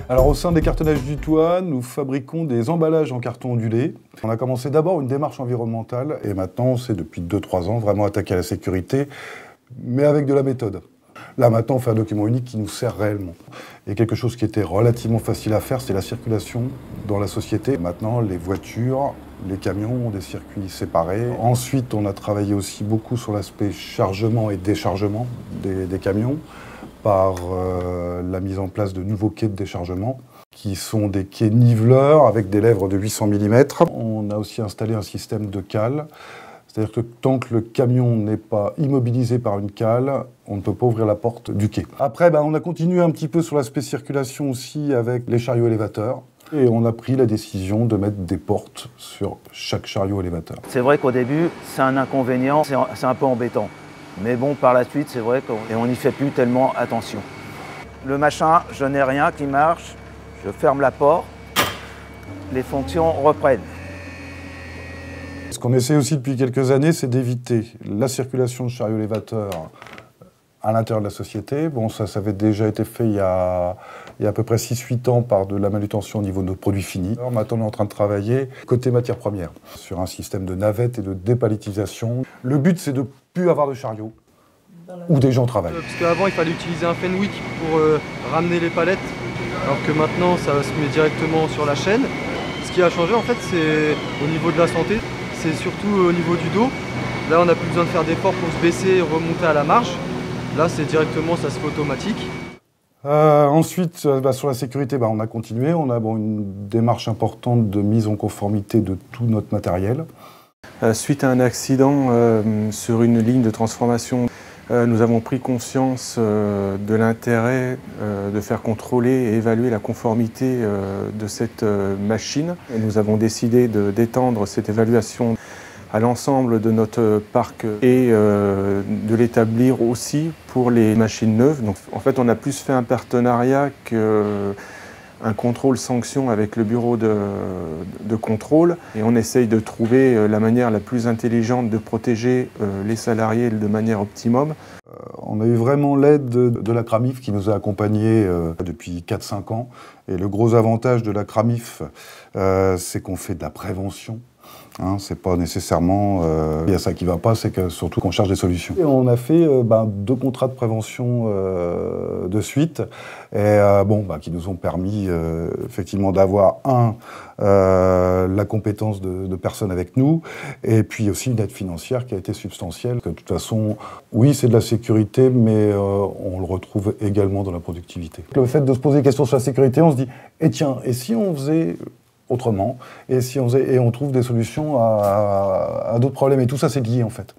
Alors au sein des cartonnages du toit, nous fabriquons des emballages en carton ondulé. On a commencé d'abord une démarche environnementale et maintenant on s'est depuis 2-3 ans vraiment attaqué à la sécurité, mais avec de la méthode. Là maintenant on fait un document unique qui nous sert réellement. Et quelque chose qui était relativement facile à faire, c'est la circulation dans la société. Maintenant les voitures, les camions ont des circuits séparés. Ensuite on a travaillé aussi beaucoup sur l'aspect chargement et déchargement des camions, par la mise en place de nouveaux quais de déchargement, qui sont des quais niveleurs avec des lèvres de 800 mm. On a aussi installé un système de cale, c'est-à-dire que tant que le camion n'est pas immobilisé par une cale, on ne peut pas ouvrir la porte du quai. Après, on a continué un petit peu sur l'aspect circulation aussi avec les chariots élévateurs. Et on a pris la décision de mettre des portes sur chaque chariot élévateur. C'est vrai qu'au début, c'est un inconvénient, c'est un peu embêtant. Mais bon, par la suite, c'est vrai qu'on n'y fait plus tellement attention. Le machin, je n'ai rien qui marche, je ferme la porte, les fonctions reprennent. Ce qu'on essaie aussi depuis quelques années, c'est d'éviter la circulation de chariots élévateurs à l'intérieur de la société. Bon, ça avait déjà été fait il y a à peu près 6-8 ans par de la manutention au niveau de nos produits finis. Alors maintenant, on est en train de travailler côté matières premières, sur un système de navette et de dépalettisation. Le but, c'est de ne plus avoir de chariots où des gens travaillent. Parce qu'avant, il fallait utiliser un Fenwick pour ramener les palettes, alors que maintenant, ça se met directement sur la chaîne. Ce qui a changé, en fait, c'est au niveau de la santé, c'est surtout au niveau du dos. Là, on n'a plus besoin de faire d'efforts pour se baisser et remonter à la marche. Là, c'est directement, ça se fait automatique. Ensuite, sur la sécurité, on a continué. On a une démarche importante de mise en conformité de tout notre matériel. Suite à un accident sur une ligne de transformation, nous avons pris conscience de l'intérêt de faire contrôler et évaluer la conformité de cette machine. Et nous avons décidé d'étendre cette évaluation à l'ensemble de notre parc et de l'établir aussi pour les machines neuves. Donc, en fait, on a plus fait un partenariat qu'un contrôle sanction avec le bureau de contrôle. Et on essaye de trouver la manière la plus intelligente de protéger les salariés de manière optimum. On a eu vraiment l'aide de la CRAMIF qui nous a accompagnés depuis 4-5 ans. Et le gros avantage de la CRAMIF, c'est qu'on fait de la prévention. C'est pas nécessairement il y a ça qui va pas, c'est que surtout qu'on cherche des solutions. Et on a fait 2 contrats de prévention de suite, et qui nous ont permis effectivement d'avoir la compétence de personnes avec nous, et puis aussi une aide financière qui a été substantielle. De toute façon, oui, c'est de la sécurité, mais on le retrouve également dans la productivité. Le fait de se poser des questions sur la sécurité, on se dit, tiens, et si on faisait autrement, et on trouve des solutions à d'autres problèmes, et tout ça c'est lié en fait.